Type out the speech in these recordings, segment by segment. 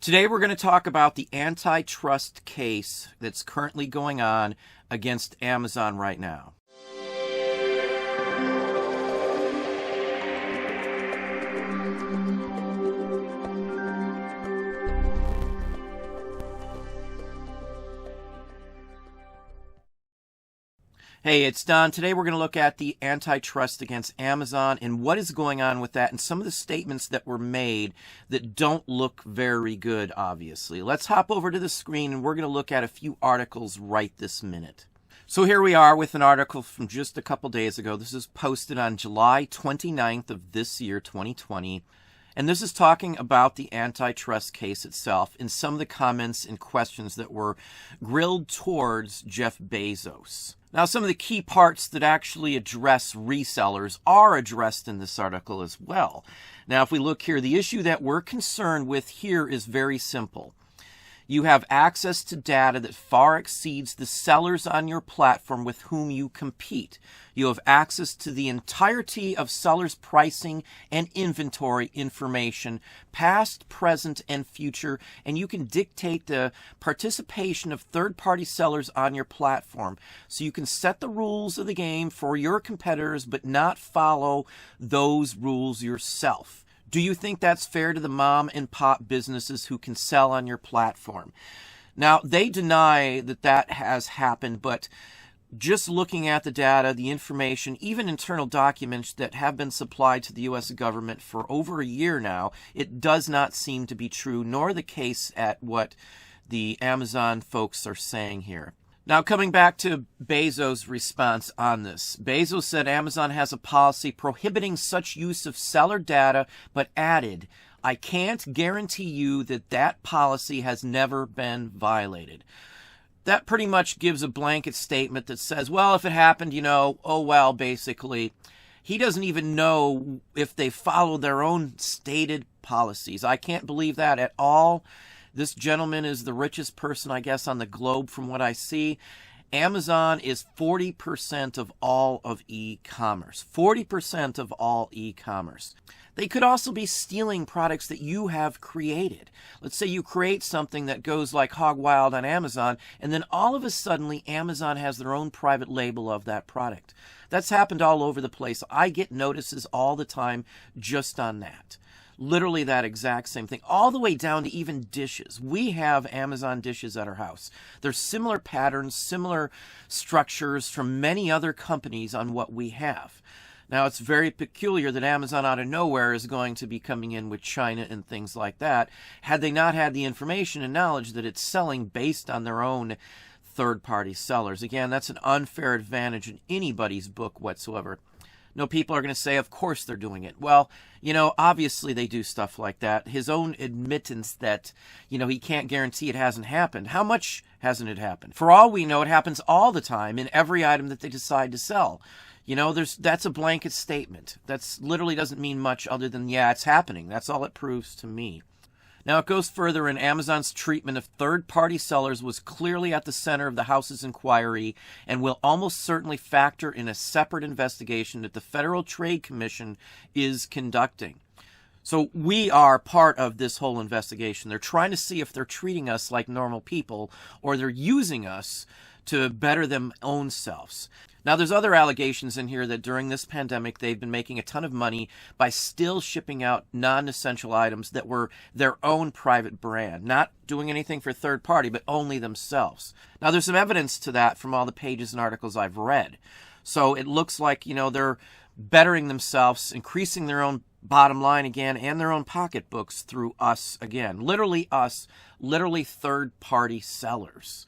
Today we're going to talk about the antitrust case that's currently going on against Amazon right now. Hey, it's Don. Today we're going to look at the antitrust against Amazon and what is going on with that and some of the statements that were made that don't look very good, obviously. Let's hop over to the screen and we're going to look at a few articles right this minute. So here we are with an article from just a couple days ago. This is posted on July 29th of this year, 2020. And this is talking about the antitrust case itself and some of the comments and questions that were grilled towards Jeff Bezos. Now, some of the key parts that actually address resellers are addressed in this article as well. Now, if we look here, the issue that we're concerned with here is very simple. You have access to data that far exceeds the sellers on your platform with whom you compete. You have access to the entirety of sellers' pricing and inventory information, past, present, and future, and you can dictate the participation of third-party sellers on your platform. So you can set the rules of the game for your competitors, but not follow those rules yourself. Do you think that's fair to the mom and pop businesses who can sell on your platform? Now, they deny that that has happened, but just looking at the data, the information, even internal documents that have been supplied to the U.S. government for over a year now, it does not seem to be true, nor the case at what the Amazon folks are saying here. Now, coming back to Bezos' response on this. Bezos said Amazon has a policy prohibiting such use of seller data, but added, "I can't guarantee you that that policy has never been violated." That pretty much gives a blanket statement that says, well, if it happened, oh well, basically. He doesn't even know if they follow their own stated policies. I can't believe that at all. This gentleman is the richest person, I guess, on the globe from what I see. Amazon is 40% of all of e-commerce. 40% of all e-commerce. They could also be stealing products that you have created. Let's say you create something that goes like hog wild on Amazon, and then all of a sudden Amazon has their own private label of that product. That's happened all over the place. I get notices all the time just on that. Literally that exact same thing, all the way down to even dishes. We have Amazon dishes at our house. There's similar patterns, similar structures from many other companies on what we have. Now, it's very peculiar that Amazon out of nowhere is going to be coming in with China and things like that, had they not had the information and knowledge that it's selling based on their own third-party sellers. Again, that's an unfair advantage in anybody's book whatsoever. No, people are going to say, of course they're doing it. Well, obviously they do stuff like that. His own admittance that, he can't guarantee it hasn't happened. How much hasn't it happened? For all we know, it happens all the time in every item that they decide to sell. That's a blanket statement. That's literally doesn't mean much other than, yeah, it's happening. That's all it proves to me. Now, it goes further, and Amazon's treatment of third-party sellers was clearly at the center of the House's inquiry and will almost certainly factor in a separate investigation that the Federal Trade Commission is conducting. So we are part of this whole investigation. They're trying to see if they're treating us like normal people or they're using us to better their own selves. Now, there's other allegations in here that during this pandemic, they've been making a ton of money by still shipping out non-essential items that were their own private brand, not doing anything for third party, but only themselves. Now, there's some evidence to that from all the pages and articles I've read. So it looks like, they're bettering themselves, increasing their own bottom line again, and their own pocketbooks through us again. Literally us, literally third-party sellers.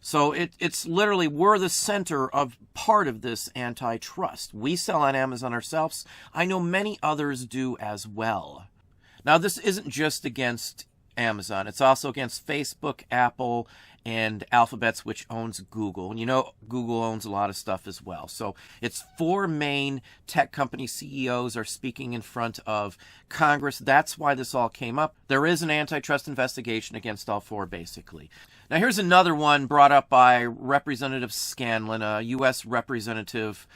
So it's literally, we're the center of part of this antitrust. We sell on Amazon ourselves. I know many others do as well. Now, this isn't just against Amazon. It's also against Facebook, Apple, and Alphabet's, which owns Google. And Google owns a lot of stuff as well. So it's 4 main tech company CEOs are speaking in front of Congress. That's why this all came up. There is an antitrust investigation against all 4, basically. Now, here's another one brought up by Representative Scanlon, a U.S. representative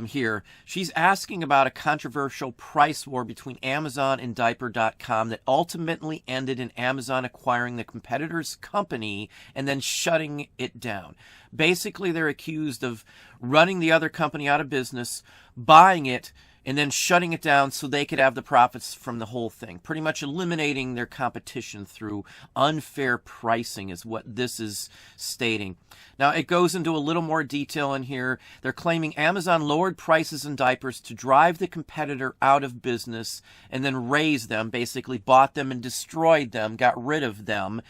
here. She's asking about a controversial price war between Amazon and Diaper.com that ultimately ended in Amazon acquiring the competitor's company and then shutting it down. Basically, they're accused of running the other company out of business, buying it, and then shutting it down so they could have the profits from the whole thing. Pretty much eliminating their competition through unfair pricing is what this is stating. Now, it goes into a little more detail in here. They're claiming Amazon lowered prices in diapers to drive the competitor out of business and then raised them, basically bought them and destroyed them, got rid of them.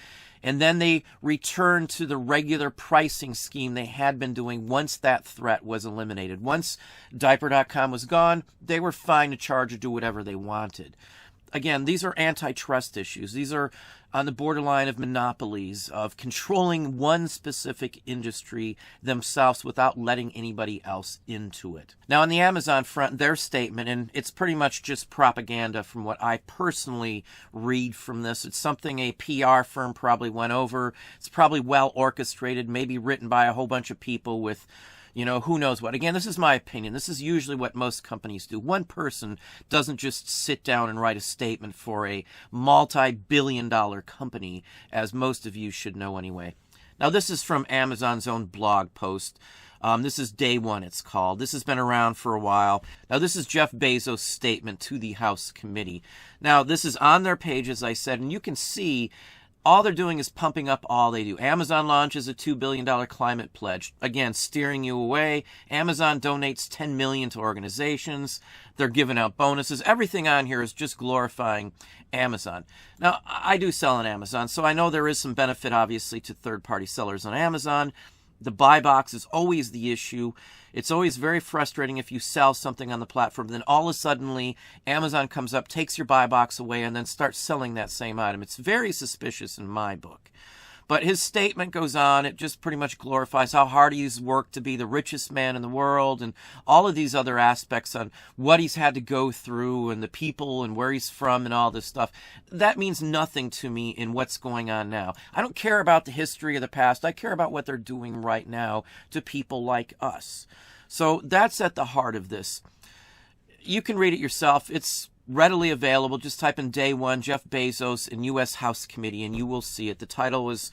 And then they returned to the regular pricing scheme they had been doing once that threat was eliminated. Once Diaper.com was gone, they were fine to charge or do whatever they wanted. Again, these are antitrust issues. These are on the borderline of monopolies, of controlling one specific industry themselves without letting anybody else into it. Now, on the Amazon front, their statement, and it's pretty much just propaganda from what I personally read from this. It's something a PR firm probably went over. It's probably well orchestrated, maybe written by a whole bunch of people with, who knows what. Again, this is my opinion. This is usually what most companies do. One person doesn't just sit down and write a statement for a multi-billion-dollar company, as most of you should know anyway. Now, this is from Amazon's own blog post. This is Day One, it's called. This has been around for a while. Now, this is Jeff Bezos' statement to the House committee. Now, this is on their page, as I said, and you can see all they're doing is pumping up all they do. Amazon launches a $2 billion climate pledge. Again, steering you away. Amazon donates $10 million to organizations. They're giving out bonuses. Everything on here is just glorifying Amazon. Now, I do sell on Amazon, so I know there is some benefit, obviously, to third-party sellers on Amazon. The buy box is always the issue. It's always very frustrating if you sell something on the platform, then all of a sudden Amazon comes up, takes your buy box away, and then starts selling that same item. It's very suspicious in my book. But his statement goes on. It just pretty much glorifies how hard he's worked to be the richest man in the world and all of these other aspects on what he's had to go through and the people and where he's from and all this stuff. That means nothing to me in what's going on now. I don't care about the history of the past. I care about what they're doing right now to people like us. So that's at the heart of this. You can read it yourself. It's readily available. Just type in Day One, Jeff Bezos in U.S. House Committee, and you will see it. The title was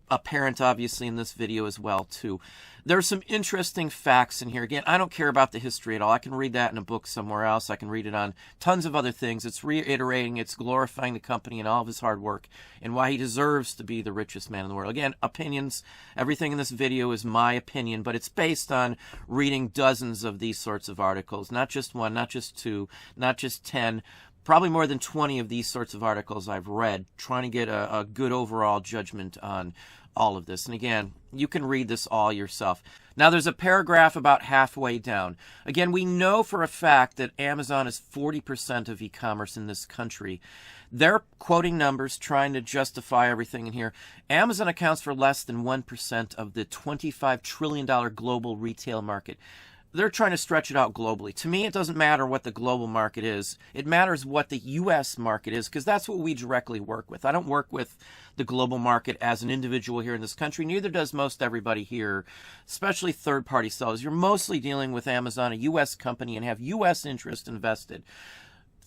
apparent, obviously, in this video as well, too. There are some interesting facts in here. Again, I don't care about the history at all. I can read that in a book somewhere else. I can read it on tons of other things. It's reiterating, it's glorifying the company and all of his hard work and why he deserves to be the richest man in the world. Again, opinions. Everything in this video is my opinion, but it's based on reading dozens of these sorts of articles. Not just one, not just two, not just 10. Probably more than 20 of these sorts of articles I've read, trying to get a good overall judgment on all of this. And again, you can read this all yourself. Now, there's a paragraph about halfway down. Again, we know for a fact that Amazon is 40% of e-commerce in this country. They're quoting numbers, trying to justify everything in here. Amazon accounts for less than 1% of the $25 trillion global retail market. They're trying to stretch it out globally. To me, it doesn't matter what the global market is. It matters what the U.S. market is, because that's what we directly work with. I don't work with the global market as an individual here in this country. Neither does most everybody here, especially third-party sellers. You're mostly dealing with Amazon, a U.S. company, and have U.S. interest invested.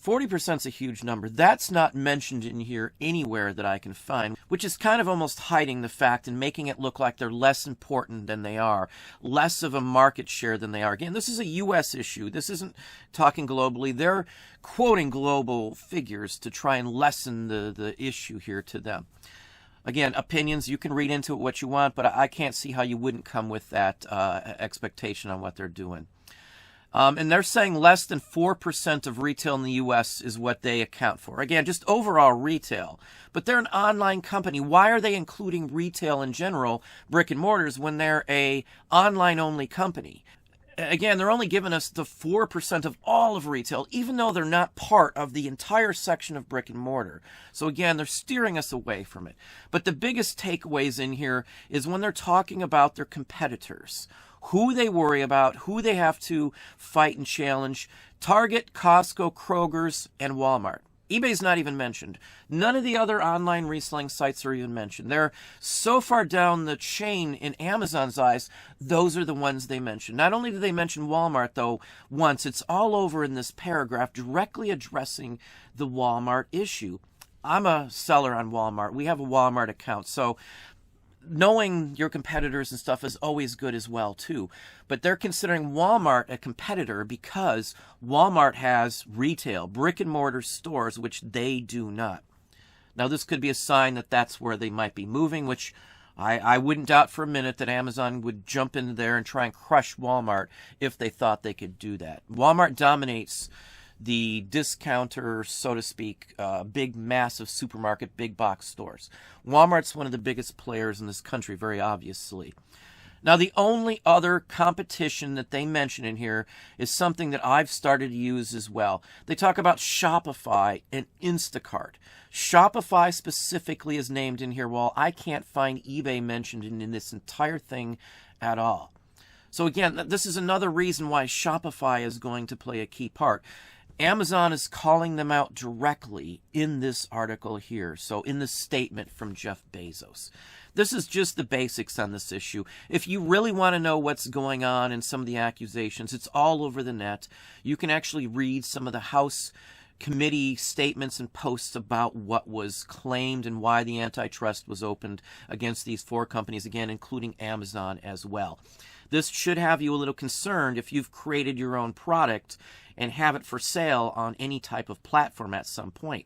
40% is a huge number. That's not mentioned in here anywhere that I can find, which is kind of almost hiding the fact and making it look like they're less important than they are, less of a market share than they are. Again, this is a U.S. issue. This isn't talking globally. They're quoting global figures to try and lessen the issue here to them. Again, opinions, you can read into it what you want, but I can't see how you wouldn't come with that expectation on what they're doing. And they're saying less than 4% of retail in the U.S. is what they account for. Again, just overall retail. But they're an online company. Why are they including retail in general, brick and mortars, when they're a online-only company? Again, they're only giving us the 4% of all of retail, even though they're not part of the entire section of brick and mortar. So again, they're steering us away from it. But the biggest takeaways in here is when they're talking about their competitors, who they worry about, who they have to fight and challenge: Target, Costco, Kroger's, and Walmart. eBay's not even mentioned. None of the other online reselling sites are even mentioned. They're so far down the chain in Amazon's eyes, those are the ones they mention. Not only do they mention Walmart, though, once, it's all over in this paragraph directly addressing the Walmart issue. I'm a seller on Walmart. We have a Walmart account, so knowing your competitors and stuff is always good as well too. But they're considering Walmart a competitor because Walmart has retail, brick and mortar stores, which they do not. Now this could be a sign that that's where they might be moving, which I wouldn't doubt for a minute that Amazon would jump into there and try and crush Walmart if they thought they could do that. Walmart dominates the discounter, so to speak, big, massive supermarket, big box stores. Walmart's one of the biggest players in this country, very obviously. Now, the only other competition that they mention in here is something that I've started to use as well. They talk about Shopify and Instacart. Shopify specifically is named in here, while I can't find eBay mentioned in this entire thing at all. So again, this is another reason why Shopify is going to play a key part. Amazon is calling them out directly in this article here. So in the statement from Jeff Bezos. This is just the basics on this issue. If you really want to know what's going on in some of the accusations, it's all over the net. You can actually read some of the House committee statements and posts about what was claimed and why the antitrust was opened against these 4 companies, again, including Amazon as well. This should have you a little concerned if you've created your own product and have it for sale on any type of platform at some point.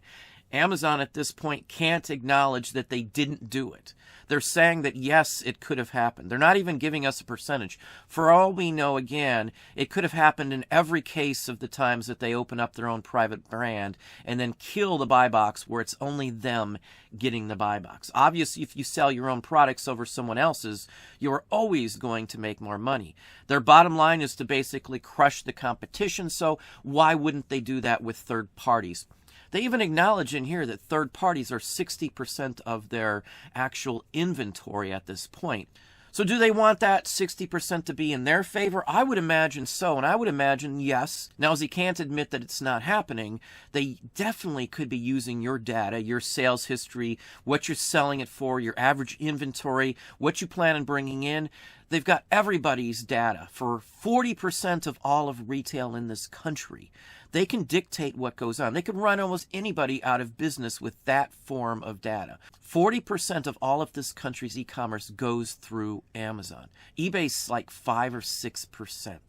Amazon at this point can't acknowledge that they didn't do it. They're saying that yes, it could have happened. They're not even giving us a percentage. For all we know, again, it could have happened in every case of the times that they open up their own private brand and then kill the buy box where it's only them getting the buy box. Obviously, if you sell your own products over someone else's, you're always going to make more money. Their bottom line is to basically crush the competition, so why wouldn't they do that with third parties? They even acknowledge in here that third parties are 60% of their actual inventory at this point. So do they want that 60% to be in their favor? I would imagine so, and I would imagine yes. Now, as he can't admit that it's not happening, they definitely could be using your data, your sales history, what you're selling it for, your average inventory, what you plan on bringing in. They've got everybody's data for 40% of all of retail in this country. They can dictate what goes on. They can run almost anybody out of business with that form of data. 40% of all of this country's e-commerce goes through Amazon. eBay's like 5 or 6%.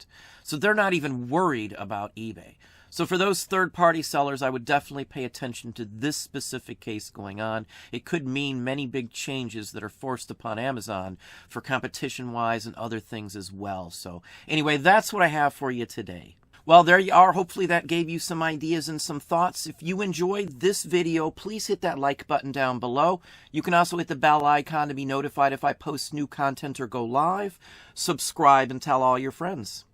So they're not even worried about eBay. So for those third-party sellers, I would definitely pay attention to this specific case going on. It could mean many big changes that are forced upon Amazon for competition-wise and other things as well. So anyway, that's what I have for you today. Well, there you are. Hopefully that gave you some ideas and some thoughts. If you enjoyed this video, please hit that like button down below. You can also hit the bell icon to be notified if I post new content or go live. Subscribe and tell all your friends.